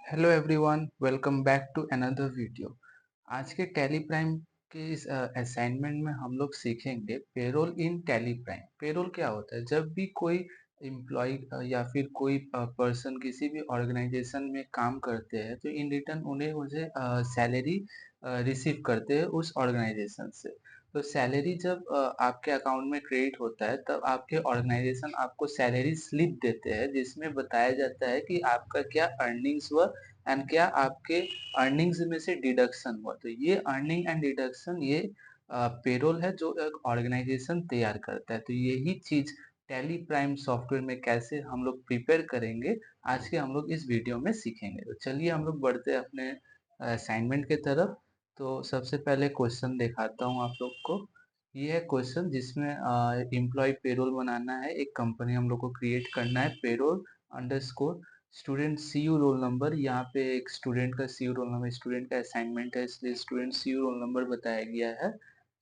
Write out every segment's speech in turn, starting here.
Hello everyone, welcome back to another video. आज के tally prime के इस असाइनमेंट में हम लोग सीखेंगे पेरोल इन टैली प्राइम। पेरोल क्या होता है? जब भी कोई एम्प्लॉय या फिर कोई पर्सन किसी भी ऑर्गेनाइजेशन में काम करते हैं तो इन रिटर्न उन्हें मुझे सैलरी रिसीव करते हैं उस ऑर्गेनाइजेशन से। तो सैलरी जब आपके अकाउंट में क्रेडिट होता है तब आपके ऑर्गेनाइजेशन आपको सैलरी स्लिप देते हैं जिसमें बताया जाता है कि आपका क्या अर्निंग्स हुआ एंड क्या आपके अर्निंग्स में से डिडक्शन हुआ। तो ये अर्निंग एंड डिडक्शन ये पेरोल है जो एक ऑर्गेनाइजेशन तैयार करता है। तो यही चीज टैली प्राइम सॉफ्टवेयर में कैसे हम लोग प्रिपेयर करेंगे आज के हम लोग इस वीडियो में सीखेंगे। तो चलिए हम लोग बढ़ते हैं अपने असाइनमेंट के तरफ। तो सबसे पहले क्वेश्चन दिखाता हूँ आप लोग को। ये है क्वेश्चन जिसमें एम्प्लॉय पेरोल बनाना है। एक कंपनी हम लोग को क्रिएट करना है। Payroll underscore student C you roll number. यहाँ पे एक स्टूडेंट का सी यू रोल नंबर, स्टूडेंट का असाइनमेंट है इसलिए student C you roll number बताया गया है।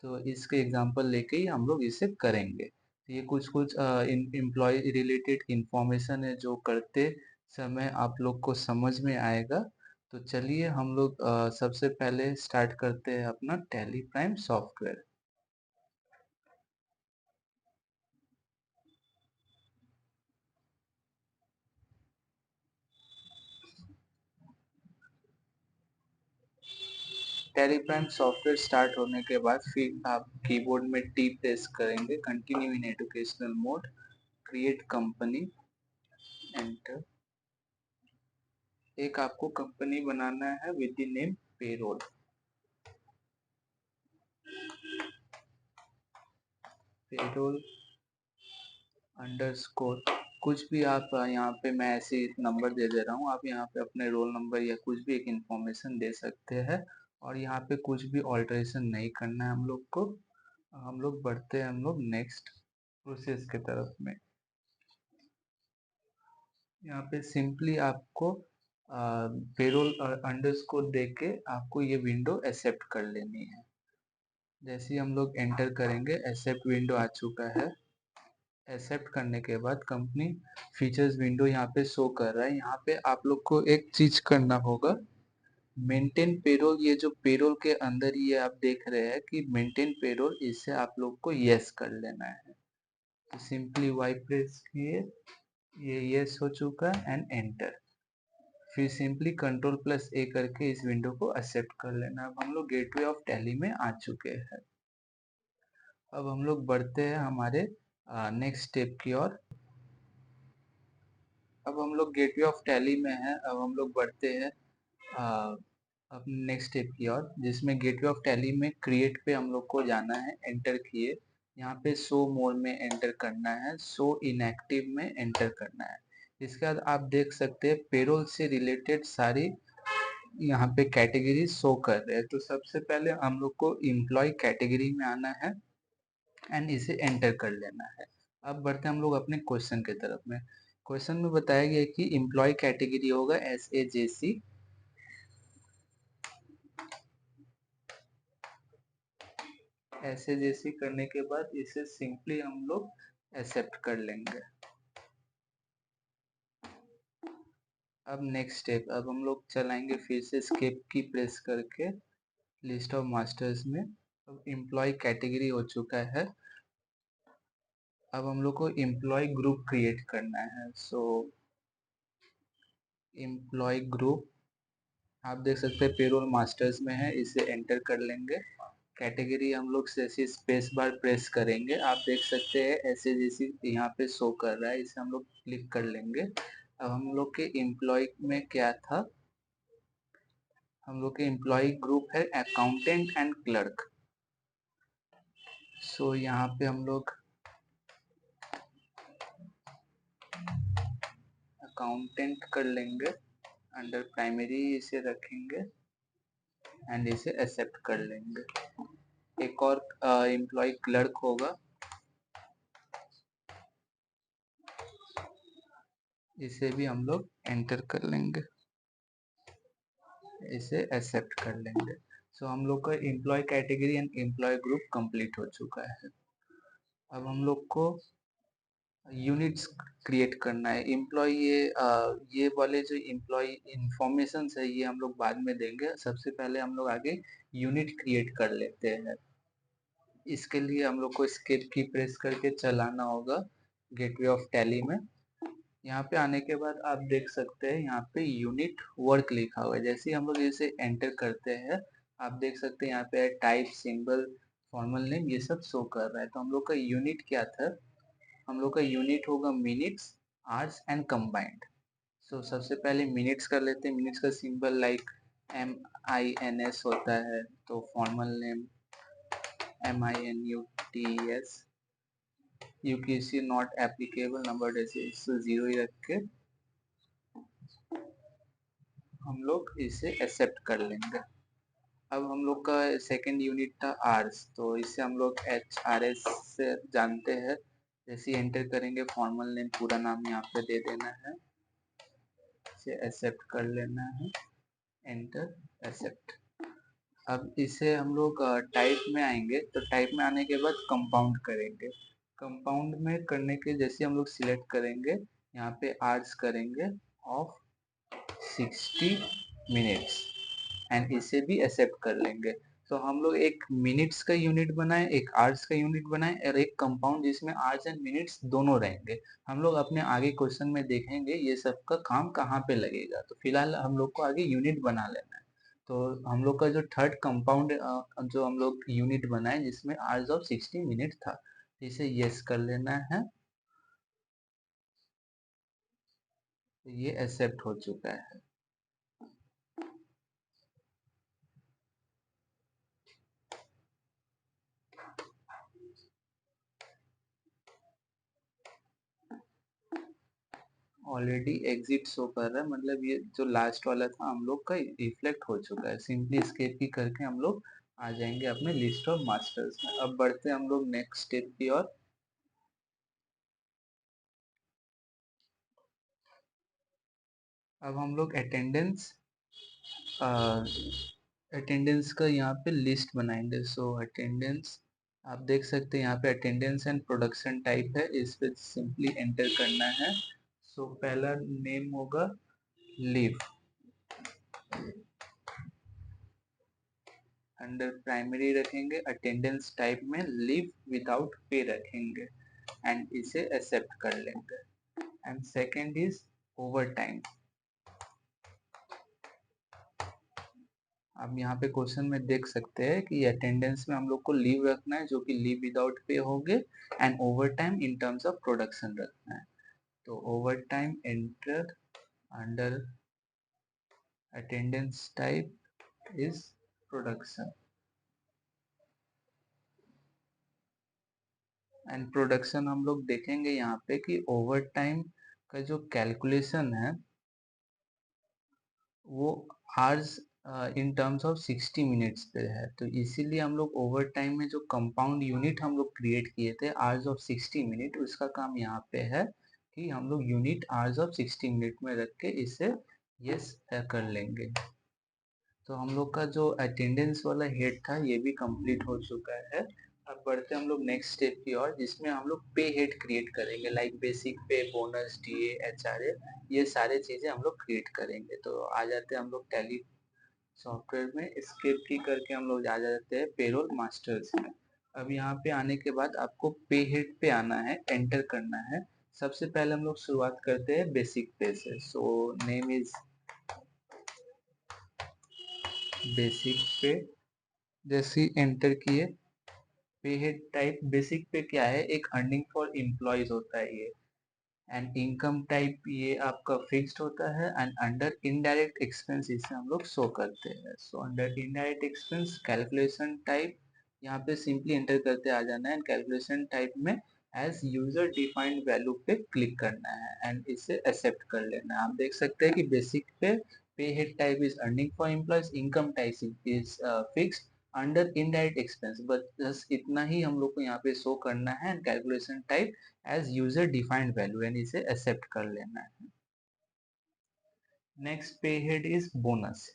तो इसके एग्जांपल लेके ही हम लोग इसे करेंगे। तो ये कुछ कुछ एम्प्लॉय रिलेटेड इंफॉर्मेशन है जो करते समय आप लोग को समझ में आएगा। तो चलिए हम लोग सबसे पहले स्टार्ट करते हैं अपना tally prime software. Tally prime software start होने के बाद फिर आप कीबोर्ड में टी प्रेस करेंगे, continue in educational mode, create company, enter. एक आपको कंपनी बनाना है with the name payroll. Payroll underscore कुछ भी आप यहाँ पे मैं ऐसे नंबर दे दे रहा हूँ, आप यहाँ पे अपने रोल नंबर या कुछ भी एक इंफॉर्मेशन दे सकते हैं और यहाँ पे कुछ भी ऑल्टरेशन नहीं करना है हम लोग को। हम लोग बढ़ते हैं हम लोग नेक्स्ट प्रोसेस के तरफ में। यहाँ पे सिंपली आपको पेरोल अंडरस्कोर दे के आपको ये विंडो एक्सेप्ट कर लेनी है। जैसे ही हम लोग एंटर करेंगे एक्सेप्ट विंडो आ चुका है। एक्सेप्ट करने के बाद कंपनी फीचर्स विंडो यहाँ पे शो कर रहा है। यहाँ पे आप लोग को एक चीज करना होगा, मेंटेन पेरोल। ये जो पेरोल के अंदर ये आप देख रहे हैं कि मेंटेन पेरोल, इससे आप लोग को यस कर लेना है। तो सिंपली वाई प्रेस किए, ये यस हो चुका एंड एंटर। फिर सिंपली कंट्रोल प्लस ए करके इस विंडो को एक्सेप्ट कर लेना। अब हम लोग गेटवे ऑफ टैली में आ चुके हैं। अब हम लोग बढ़ते हैं हमारे नेक्स्ट स्टेप की ओर। अब हम लोग गेटवे ऑफ टैली में हैं। अब हम लोग बढ़ते हैं अब नेक्स्ट स्टेप की ओर, जिसमें गेटवे ऑफ टैली में क्रिएट पे हम लोग को जाना है। एंटर किए, यहाँ पे शो मोड में एंटर करना है, शो इनएक्टिव में एंटर करना है। इसके बाद आप देख सकते हैं पेरोल से रिलेटेड सारी यहाँ पे कैटेगरी शो कर रहे हैं। तो सबसे पहले हम लोग को एम्प्लॉय कैटेगरी में आना है एंड इसे एंटर कर लेना है। अब बढ़ते हैं हम लोग अपने क्वेश्चन के तरफ में। क्वेश्चन में बताया गया है कि एम्प्लॉय कैटेगरी होगा SAJC। SAJC करने के बाद इसे सिंपली हम लोग एक्सेप्ट कर लेंगे। अब नेक्स्ट स्टेप, अब हम लोग चलाएंगे फिर से स्केप की प्रेस करके लिस्ट ऑफ मास्टर्स में। अब एम्प्लॉय कैटेगरी हो चुका है। अब हम लोग को एम्प्लॉय ग्रुप क्रिएट करना है। सो एम्प्लॉय ग्रुप आप देख सकते हैं पेरोल मास्टर्स में है, इसे एंटर कर लेंगे। कैटेगरी हम लोग से स्पेस बार प्रेस करेंगे, आप देख सकते हैं ऐसे जैसी यहाँ पे शो कर रहा है, इसे हम लोग क्लिक कर लेंगे। अब हम लोग के एम्प्लॉय में क्या था, हम लोग के एम्प्लॉय ग्रुप है अकाउंटेंट एंड क्लर्क। सो यहाँ पे हम लोग अकाउंटेंट कर लेंगे, अंडर प्राइमरी इसे रखेंगे एंड इसे एक्सेप्ट कर लेंगे। एक और एम्प्लॉय क्लर्क होगा, इसे भी हम लोग एंटर कर लेंगे, इसे एक्सेप्ट कर लेंगे। सो हम लोग का employee category and employee group complete हो चुका है। अब हम लोग को यूनिट्स क्रिएट करना है। एम्प्लॉय ये वाले जो एम्प्लॉय इंफॉर्मेशन है ये हम लोग बाद में देंगे। सबसे पहले हम लोग आगे यूनिट क्रिएट कर लेते हैं। इसके लिए हम लोग को एस्केप की प्रेस करके चलाना होगा गेटवे ऑफ टैली में। यहाँ पे आने के बाद आप देख सकते हैं यहाँ पे यूनिट वर्क लिखा हुआ है। जैसे ही हम लोग इसे एंटर करते हैं आप देख सकते हैं यहाँ पे टाइप, सिंबल, फॉर्मल नेम ये सब शो कर रहा है। तो हम लोग का यूनिट क्या था? हम लोग का यूनिट होगा मिनट्स, आवर्स एंड कंबाइंड। सो सबसे पहले मिनट्स कर लेते हैं। मिनट्स का सिंबल लाइक MINS होता है। तो formal name MINUTES, UKC not applicable, number decimal 0 ही रख के हम लोग इसे एक्सेप्ट कर लेंगे। अब हम लोग का सेकंड यूनिट था आर्स, तो इसे हम लोग HRS से जानते हैं। जैसे एंटर करेंगे फॉर्मल नेम पूरा नाम यहाँ पे दे देना है, इसे एक्सेप्ट कर लेना है, एंटर, एक्सेप्ट। अब इसे हम लोग टाइप में आएंगे। तो टाइप में आने के बाद कंपाउंड करेंगे। कंपाउंड में करने के जैसे हम लोग सिलेक्ट करेंगे यहाँ पे आर्स करेंगे ऑफ 60 मिनट्स एंड इसे भी एक्सेप्ट कर लेंगे। तो हम लोग एक मिनट्स का यूनिट बनाए, एक आवर्स का यूनिट बनाए और एक कंपाउंड जिसमें आवर्स एंड मिनट्स दोनों रहेंगे। हम लोग अपने आगे क्वेश्चन में देखेंगे ये सब का काम कहाँ पे लगेगा। तो फिलहाल हम लोग को आगे यूनिट बना लेना है। तो हम लोग का जो थर्ड कंपाउंड जो हम लोग यूनिट बनाए जिसमें आवर्स ऑफ 60 मिनट था, इसे यस कर लेना है। तो ये एक्सेप्ट हो चुका है। ऑलरेडी एग्जिट शो कर रहा है, मतलब ये जो लास्ट वाला था हम लोग का रिफ्लेक्ट हो चुका है। सिंपली एस्केप की करके हम लोग आ जाएंगे अपने लिस्ट ऑफ मास्टर्स में। अब बढ़ते हैं हम लोग नेक्स्ट स्टेप की ओर। अब हम लोग अटेंडेंस का यहाँ पे लिस्ट बनाएंगे। सो अटेंडेंस आप देख सकते हैं यहाँ पे अटेंडेंस एंड प्रोडक्शन टाइप है, इस पे सिंपली एंटर करना है। सो पहला नेम होगा लीव, अंडर प्राइमरी रखेंगे, अटेंडेंस टाइप में लीव विदाउट पे रखेंगे एंड इसे एक्सेप्ट कर लेंगे। And second is over time. अब यहाँ पे क्वेश्चन में देख सकते हैं कि अटेंडेंस में हम लोग को लीव रखना है जो कि लीव विदाउट पे होंगे and over time in terms of production रखना है। तो over time enter, under attendance type is production and production हम लोग देखेंगे यहाँ पे कि ओवर टाइम का जो कैलकुलेशन है वो hours in terms of 60 minutes पे है। तो इसीलिए हम लोग ओवर टाइम में जो कंपाउंड यूनिट हम लोग क्रिएट किए थे आवर्स ऑफ 60 मिनट, उसका काम यहाँ पे है कि हम लोग यूनिट आवर्स ऑफ 60 मिनट में रख के इसे यस कर लेंगे। तो हम लोग का जो अटेंडेंस वाला हेड था ये भी कंप्लीट हो चुका है। अब बढ़ते हैं हम लोग नेक्स्ट स्टेप की ओर जिसमें हम लोग पे हेड क्रिएट करेंगे, लाइक बेसिक पे, बोनस, DA, HRA, ये सारे चीजें हम लोग क्रिएट करेंगे। तो आ जाते हैं हम लोग टैली सॉफ्टवेयर में, एस्केप की करके हम लोग आ जाते हैं पेरोल मास्टर्स में। अब यहाँ पे आने के बाद आपको पे हेड पे आना है, एंटर करना है। सबसे पहले हम लोग शुरुआत करते हैं बेसिक पे से। सो नेम इज बेसिक पे। जैसे एंटर किए, पे हेड टाइप बेसिक पे क्या है, एक अर्निंग फॉर एम्प्लॉयज होता है ये। एंड इनकम टाइप ये आपका फिक्स्ड होता है एंड अंडर इनडायरेक्ट एक्सपेंस इसे हम लोग शो करते हैं। So under indirect expense calculation type, यहाँ पे सिंपली एंटर करते आ जाना है एंड कैलकुलेशन टाइप में एज यूजर डिफाइंड वैल्यू पे क्लिक करना है एंड इसे एक्सेप्ट कर लेना है। आप देख सकते हैं कि बेसिक पे head type is earning for employees, income type is fixed under indirect expense, बस इतना ही हम लोग को यहाँ पे शो करना है and calculation type as user defined value and इसे एक्सेप्ट कर लेना है। Next pay head is bonus.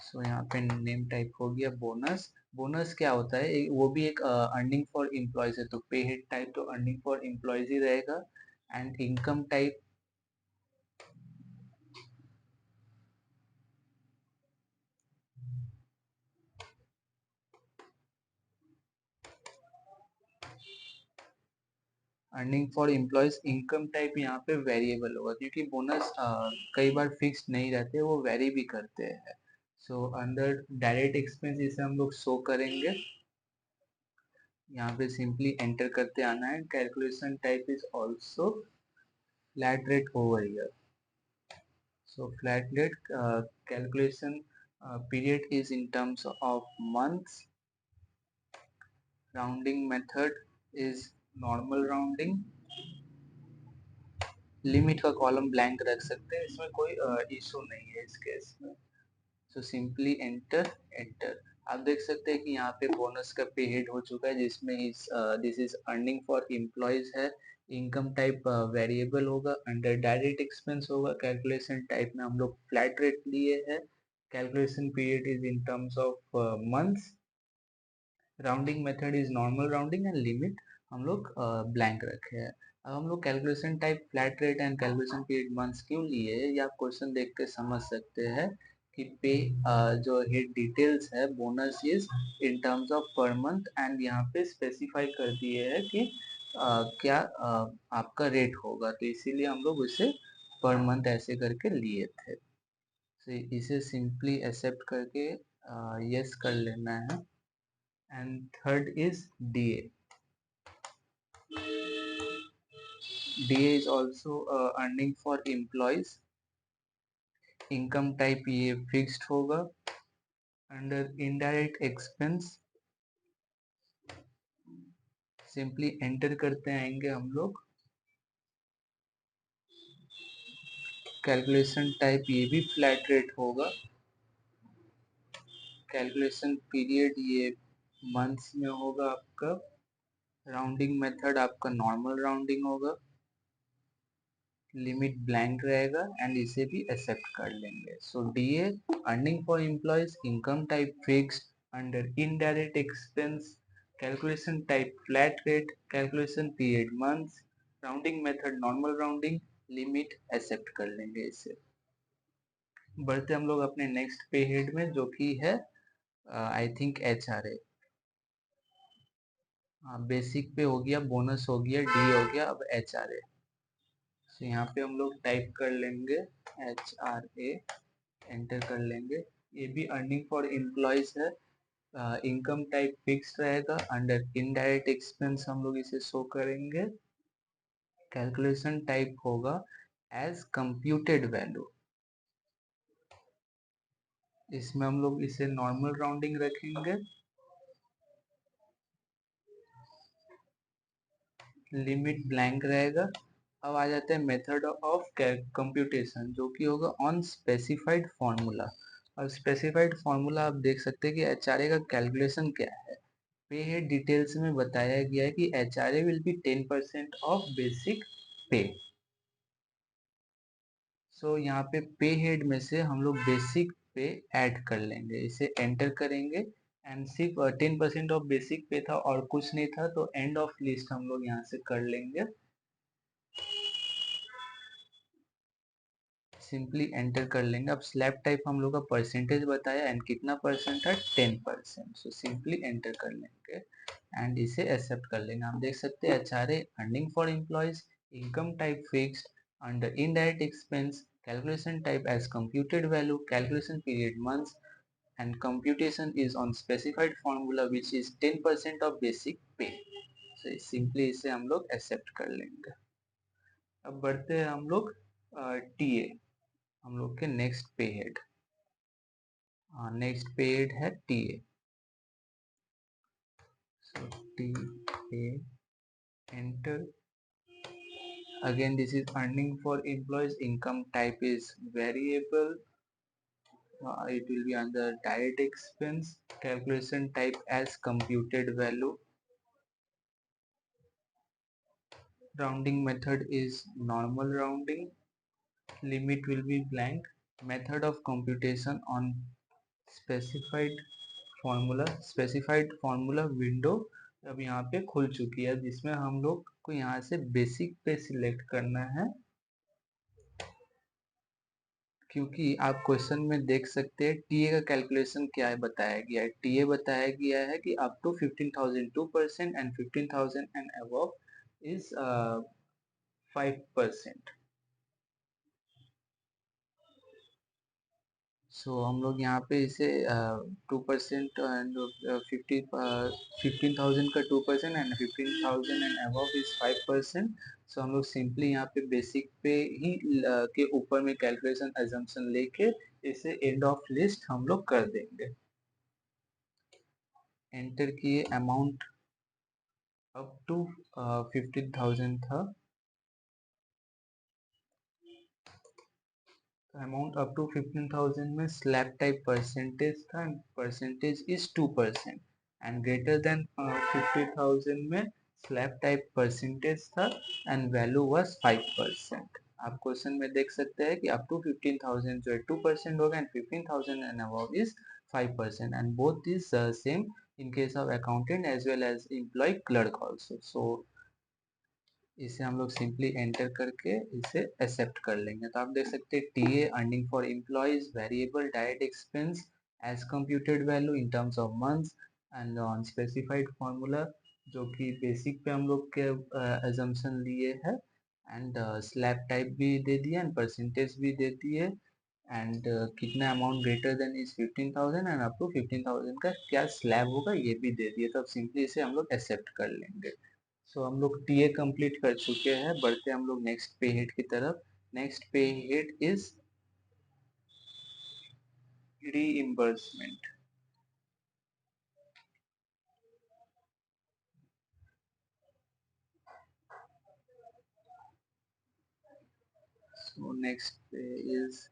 सो यहाँ पे नेम टाइप हो गया बोनस, बोनस क्या होता है, वो भी एक अर्निंग फॉर एम्प्लॉयज है, तो पे हेड टाइप तो अर्निंग फॉर एम्प्लॉयज ही रहेगा। And income type, earning for employees income type यहाँ पे वेरिएबल होगा, क्योंकि बोनस कई बार फिक्स्ड नहीं रहते, वो वेरी भी करते हैं। सो अंडर डायरेक्ट एक्सपेंस इसे हम लोग शो करेंगे, यहाँ पे सिंपली एंटर करते आना है। Calculation type is also flat rate over year, so flat rate calculation period is in terms of months, rounding method is normal rounding, limit का कॉलम ब्लैंक रख सकते हैं, इसमें कोई इशू नहीं है इस केस में। So simply enter enter. आप देख सकते हैं कि यहाँ पे बोनस का पे हेड हो चुका है, जिसमें इस this is earning for employees है। इनकम टाइप वेरिएबल होगा, अंडर डायरेक्ट एक्सपेंस होगा। कैलकुलेशन टाइप में हम लोग फ्लैट रेट लिए हैं। Calculation period is in terms of months, rounding method is normal rounding and limit हम लोग ब्लैंक रखे हैं। अब हम लोग calculation type flat rate and calculation period months क्यों लिए है, या आप क्वेश्चन देख के समझ सकते हैं कि पे जो हेड डिटेल्स है bonus is in terms of per month, and यहाँ पे स्पेसिफाई कर दिए है कि क्या आपका रेट होगा, तो इसीलिए हम लोग उसे पर मंथ ऐसे करके लिए थे। तो इसे सिंपली एक्सेप्ट करके यस कर लेना है। and third is DA. DA is also earning for employees. Income type ये फिक्स्ड होगा। Under indirect expense simply enter करते आएंगे हम लोग। कैलकुलेशन टाइप ये भी फ्लैट रेट होगा। कैलकुलेशन पीरियड ये मंथ्स में होगा आपका। राउंडिंग मेथड आपका नॉर्मल राउंडिंग होगा। लिमिट ब्लैंक रहेगा एंड इसे भी एक्सेप्ट कर लेंगे। So DA earning for employees, income type fixed, under indirect expense, calculation type flat rate, calculation period months, rounding method normal rounding, limit accept कर लेंगे इसे। बढ़ते हम लोग अपने नेक्स्ट पे हेड में, जो कि है I think H R A. Basic पे हो गया, बोनस हो गया, डी हो गया, अब एच आर ए। तो यहाँ पे हम लोग टाइप कर लेंगे एच आर ए, एंटर कर लेंगे। ये भी अर्निंग फॉर एम्प्लॉयज है। इनकम टाइप फिक्स रहेगा। अंडर इनडायरेक्ट एक्सपेंस हम लोग इसे शो करेंगे। कैलकुलेशन टाइप होगा एज कंप्यूटेड वैल्यू, इसमें हम लोग इसे नॉर्मल राउंडिंग रखेंगे। लिमिट ब्लैंक रहेगा। अब आ जाते हैं मेथड ऑफ कंप्यूटेशन, जो कि होगा ऑन स्पेसिफाइड फार्मूला। अब स्पेसिफाइड फार्मूला आप देख सकते हैं कि एचआरए का कैलकुलेशन क्या है। पे हेड डिटेल्स में बताया गया है कि HRA will be 10% of basic पे। सो यहाँ पे हेड में से हम लोग बेसिक पे ऐड कर लेंगे, इसे एंटर करेंगे। एंड सिर्फ 10% ऑफ बेसिक पे था और कुछ नहीं था, तो एंड ऑफ लिस्ट हम लोग यहाँ से कर लेंगे। सिंपली एंटर कर लेंगे। अब स्लैब टाइप हम लोग का परसेंटेज बताया एंड कितना परसेंट था, 10%। सो सिंपली एंटर कर लेंगे एंड इसे एक्सेप्ट कर लेंगे। आप देख सकते हैं HRA earning for employees, income type fixed, under indirect expense, calculation type as computed value, calculation period months, and computation is on specified formula which is 10% of basic pay। so simply इसे हम लोग accept कर लेंगे। अब बढ़ते हैं हम लोग टीए, हम लोग के next pay head. Next pay head है TA. So TA, enter. again this is earning for employees, income type is variable, it will be under direct expense, calculation type as computed value, rounding method is normal rounding, limit will be blank, method of computation on specified formula specified formula window अब यहाँ पे खुल चुकी है, जिसमें हम लोग को यहाँ से बेसिक पे सिलेक्ट करना है, क्योंकि आप क्वेश्चन में देख सकते हैं टीए का कैलकुलेशन क्या है बताया गया है। टीए बताया गया है कि up to 15,000 2% and 15,000 and above is 5%। So हम लोग यहाँ पे इसे 2% एंड 15,000 का 2% and 15,000 and above is 5%। So हम लोग सिंपली यहाँ पे बेसिक पे ही के ऊपर में कैलकुलेशन अजम्पशन लेके इसे एंड ऑफ लिस्ट हम लोग कर देंगे। एंटर किए, अमाउंट अप टू 15,000 था, अमाउंट अप टू 15,000 में स्लैब टाइप परसेंटेज था, percentage is 2%, and greater than 50,000 में स्लैब टाइप परसेंटेज था एंड वैल्यू वाज 5%। आप क्वेश्चन में देख सकते हैं कि अप टू 15,000 जो है 2% होगा and 15,000 and above is 5%, and both is same in case of accountant as well as employee clerk also. So इसे हम लोग सिंपली एंटर करके इसे एक्सेप्ट कर लेंगे। तो आप देख सकते हैं TA earning for employees variable direct expense as computed value in terms of months and on specified formula, जो कि बेसिक पे हम लोग के एजम्पशन लिए है, एंड स्लैब टाइप भी दे दिया एंड परसेंटेज भी दे दिए, एंड कितना amount greater than is 15,000 and up to 15,000 का क्या स्लैब होगा ये भी दे दिए। तो अब सिंपली इसे हम लोग एक्सेप्ट कर लेंगे। सो हम लोग टीए कंप्लीट कर चुके हैं, बढ़ते हम लोग नेक्स्ट पे हेड की तरफ। Next pay head is reimbursement. So next pay is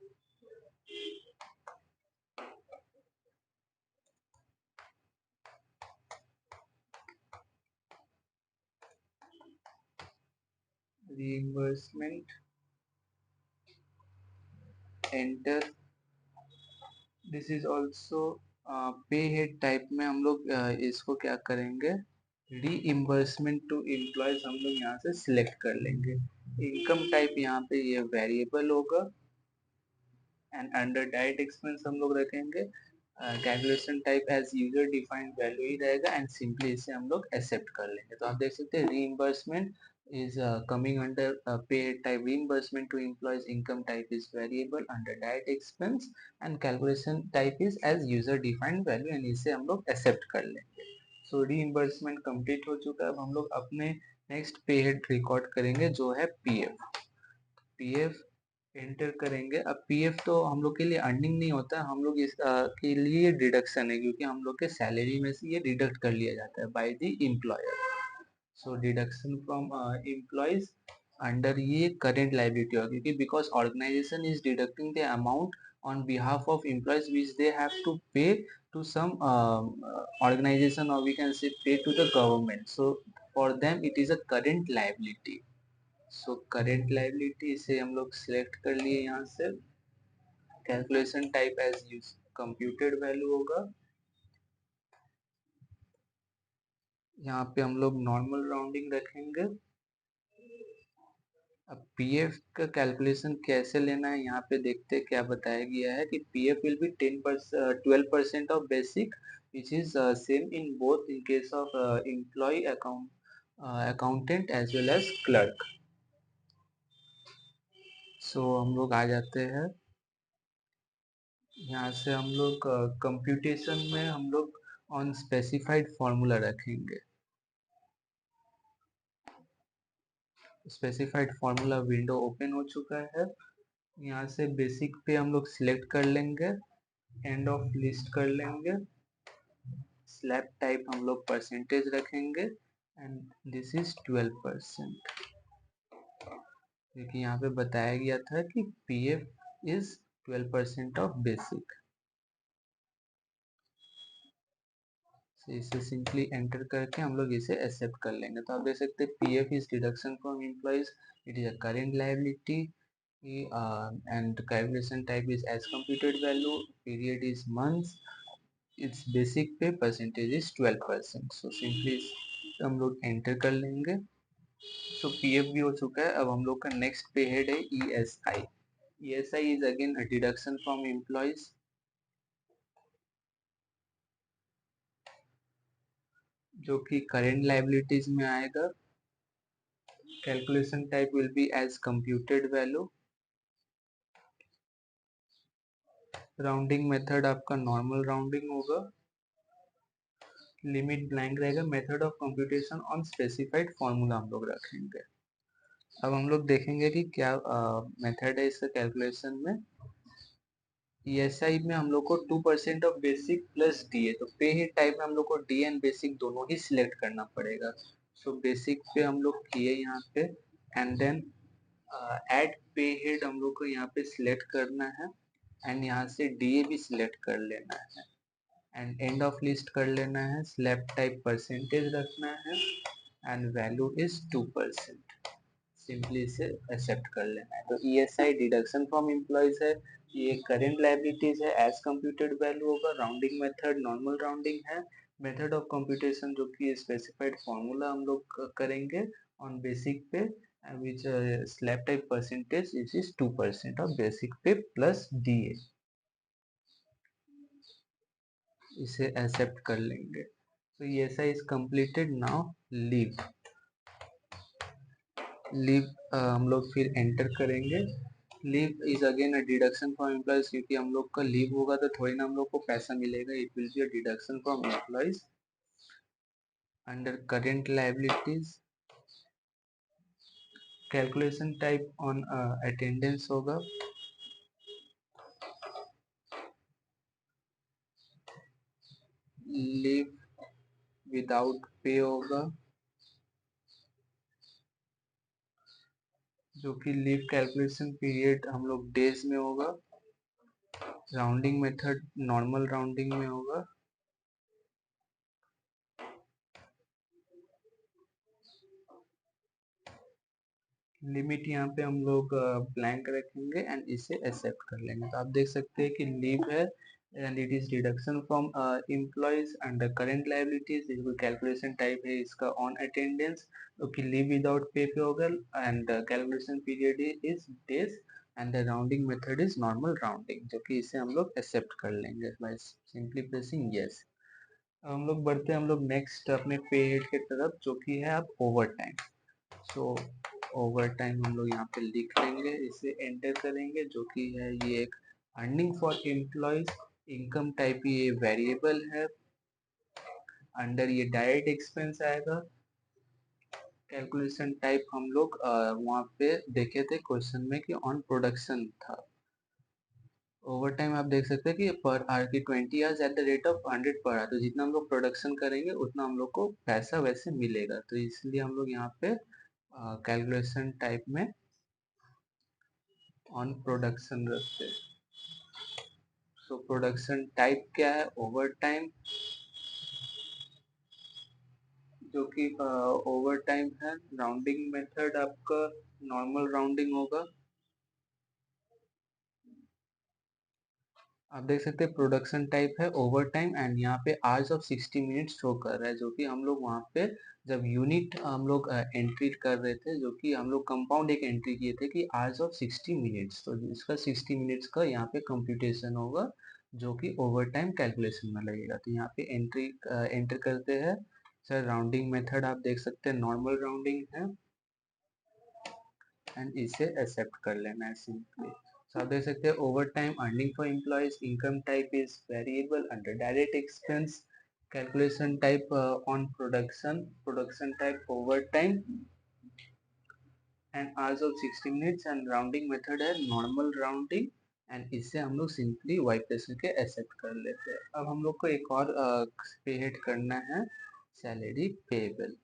reimbursement, enter. This is also pay head type में हम लोग इसको क्या करेंगे, रीइंबर्समेंट टू एम्प्लॉयज हम लोग यहाँ से सिलेक्ट कर लेंगे। इनकम टाइप यहाँ पे ये वेरिएबल होगा एंड अंडर डायरेक्ट एक्सपेंस हम लोग रखेंगे, calculation type as user defined value ही रहेगा, एंड सिंपली इसे हम लोग एक्सेप्ट कर लेंगे। तो आप देख सकते हैं reimbursement is coming under pay type, reimbursement to employees, income type is variable under direct expense, and calculation type is as user defined value, and इसे हम लोग एक्सेप्ट कर लेंगे। सो रीइंबर्समेंट कंप्लीट हो चुका है। अब हम लोग अपने नेक्स्ट पे हेड रिकॉर्ड करेंगे जो है पीएफ। पीएफ एंटर करेंगे। अब पीएफ तो हम लोग के लिए अर्निंग नहीं होता, हम लोग इस के लिए डिडक्शन है, क्योंकि हम लोग के सैलरी में से ये डिडक्ट कर लिया जाता है by the employer. So deduction from employees under ये करेंट लाइबिलिटी होगी, क्योंकि because organisation is deducting the amount on behalf of employees which they have to pay to some organization, or we can say pay to the government. So for them it is a current liability. So current liability इसे हम लोग select कर लिए यहाँ से। Calculation type as use computed value होगा। यहाँ पे हम लोग नॉर्मल राउंडिंग रखेंगे। अब पीएफ का कैलकुलेशन कैसे लेना है यहाँ पे देखते हैं क्या बताया गया है कि PF will be 12% of basic which is same in both in case of employee accountant as well as clerk. So हम लोग आ जाते हैं यहाँ से, हम लोग कंप्यूटेशन में हम लोग ऑन स्पेसिफाइड फार्मूला रखेंगे। स्पेसिफाइड फार्मूला विंडो ओपन हो चुका है। यहाँ से बेसिक पे हम लोग सिलेक्ट कर लेंगे, एंड ऑफ लिस्ट कर लेंगे, स्लैब टाइप हम लोग परसेंटेज रखेंगे, एंड दिस इज 12%, क्योंकि यहाँ पे बताया गया था कि पीएफ इज 12% ऑफ बेसिक। इसे सिंपली एंटर करके हम लोग इसे एक्सेप्ट कर लेंगे। तो आप देख सकते हैं PF is deduction from employees, it is a current liability, and calculation type is as computed value, period is months, it's basic पे परसेंटेज इज 12%। सो सिंपली हम लोग एंटर कर लेंगे। सो पीएफ भी हो चुका है। अब हम लोग का नेक्स्ट पे हेड है ESI. ESI is again a deduction from employees, जो कि करेंट लाइबिलिटीज में आएगा। Calculation type will be as computed value. Rounding method आपका नॉर्मल राउंडिंग होगा। लिमिट ब्लैंक रहेगा। Method of computation on specified formula हम लोग रखेंगे। अब हम लोग देखेंगे कि क्या मेथड है इसका कैलकुलेशन में। ईएसआई में हम लोग को 2% ऑफ बेसिक प्लस डीए, तो पे हेड टाइप में हम लोग को डी एंड बेसिक दोनों ही सिलेक्ट करना पड़ेगा। सो बेसिक पे हम लोग किए यहाँ पे, एंड देन एड पे हेड हम लोग को यहाँ पे सिलेक्ट करना है, एंड यहाँ से डीए भी सिलेक्ट कर लेना है, एंड एंड ऑफ लिस्ट कर लेना है। स्लैब टाइप परसेंटेज रखना है, एंड वैल्यू इज 2%। सिंपली इसे एक्सेप्ट कर लेना है। तो ईएसआई डिडक्शन फ्रॉम एम्प्लॉयज है, ये करेंट लाइबिलिटीज है, एज कंप्यूटेड वैल्यू होगा। राउंडिंग मेथड नॉर्मल राउंडिंग है। मेथड ऑफ कंप्यूटेशन जो कि स्पेसिफाइड फॉर्मूला हम लोग करेंगे ऑन बेसिक पे, which slab type percentage is 2% of basic pay plus DA। इसे एक्सेप्ट कर लेंगे। तो ये ऐसा is completed. Now leave. Leave हम लोग फिर एंटर करेंगे। Leave is again a deduction from employees, क्योंकि हम लोग का लीव होगा तो थोड़ी ना हम लोग को पैसा मिलेगा। It will be a deduction from employees. Under current liabilities calculation type on attendance होगा। लीव विदाउट पे होगा, जो कि लीव कैलकुलेशन पीरियड हम लोग डेज में होगा। राउंडिंग मेथड नॉर्मल राउंडिंग में होगा। लिमिट यहाँ पे हम लोग ब्लैंक रखेंगे एंड इसे एक्सेप्ट कर लेंगे। तो आप देख सकते हैं कि लीव है and it is deduction from employees under current liabilities. Calculation type है इसका ऑन अटेंडेंस, जो कि लीव विदाउट पे पे होगा, and calculation period is days, and the rounding method is normal rounding, जो कि इसे हम लोग एक्सेप्ट कर लेंगे बाय सिंपली प्रेसिंग यस। अब हम लोग बढ़ते हैं हम लोग नेक्स्ट अपने पे हेड के तरफ, जो कि है अब over time. So over time हम लोग यहाँ पे लिख लेंगे, इसे एंटर करेंगे, जो कि है ये एक earning for employees. Income type ये वेरिएबल है। अंडर ये डायरेक्ट एक्सपेंस आएगा। कैलकुलेशन टाइप हम लोग वहाँ पे देखे थे क्वेश्चन में कि ऑन प्रोडक्शन था। ओवर टाइम आप देख सकते हैं कि पर आवर की 20 hours at the rate of 100 per hour. तो जितना हम लोग प्रोडक्शन करेंगे उतना हम लोग को पैसा वैसे मिलेगा। तो इसलिए हम लोग यहाँ पे कैलकुलेशन टाइप में ऑन प्रोडक्शन रखते हैं। सो प्रोडक्शन टाइप क्या है? ओवर टाइम, जो कि ओवर टाइम है। राउंडिंग मेथड आपका नॉर्मल राउंडिंग होगा। आप देख सकते हैं प्रोडक्शन टाइप है ओवर टाइम, एंड यहाँ पे आवर्स ऑफ 60 मिनट्स शो कर रहा है, जो कि हम लोग वहाँ पे जब यूनिट हम लोग एंट्री कर रहे थे, जो कि हम लोग कंपाउंड एक एंट्री किए थे कि आवर्स ऑफ 60 मिनट्स, तो इसका 60 मिनट्स का यहाँ पे कंप्यूटेशन होगा, जो कि ओवर टाइम कैलकुलेशन में लगेगा। तो यहाँ पे एंट्री एंटर करते हैं। सर राउंडिंग मेथड आप देख सकते हैं नॉर्मल राउंडिंग है, एंड इसे एक्सेप्ट कर लेना है सिंपली। So आप देख सकते हैं over time earning for employees, income type is variable under direct expense, calculation type on production, production type over time, and hours of 60 minutes, and rounding method है normal rounding, and इससे हम लोग simply Y press करके accept कर लेते हैं। अब हम लोग को एक और पे हेड करना है, सैलरी पेबल।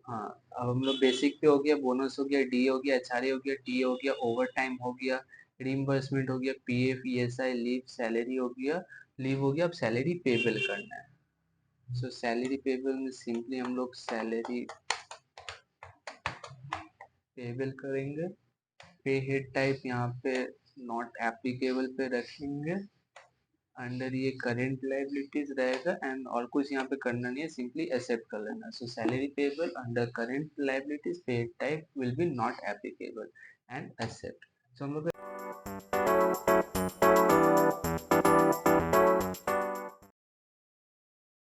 हाँ, अब हम लोग बेसिक पे हो गया, बोनस हो गया, डी हो गया, एचआरए हो गया, टी हो गया, ओवर टाइम हो गया, रिइंबर्समेंट हो गया, पीएफ, ईएसआई, लीव, सैलरी हो गया, लीव हो गया। अब सैलरी पेबल करना है। सो सैलरी पेबल में सिंपली हम लोग सैलरी पेबल करेंगे। पे हेड टाइप यहाँ पे नॉट एप्लीकेबल पे रखेंगे, अंडर ये करेंट लायबिलिटीज रहेगा एंड और कुछ यहाँ पे करना नहीं है, सिंपली एक्सेप्ट कर लेना। So salary payable under current liabilities paid type will be not applicable and accept. So हम लोग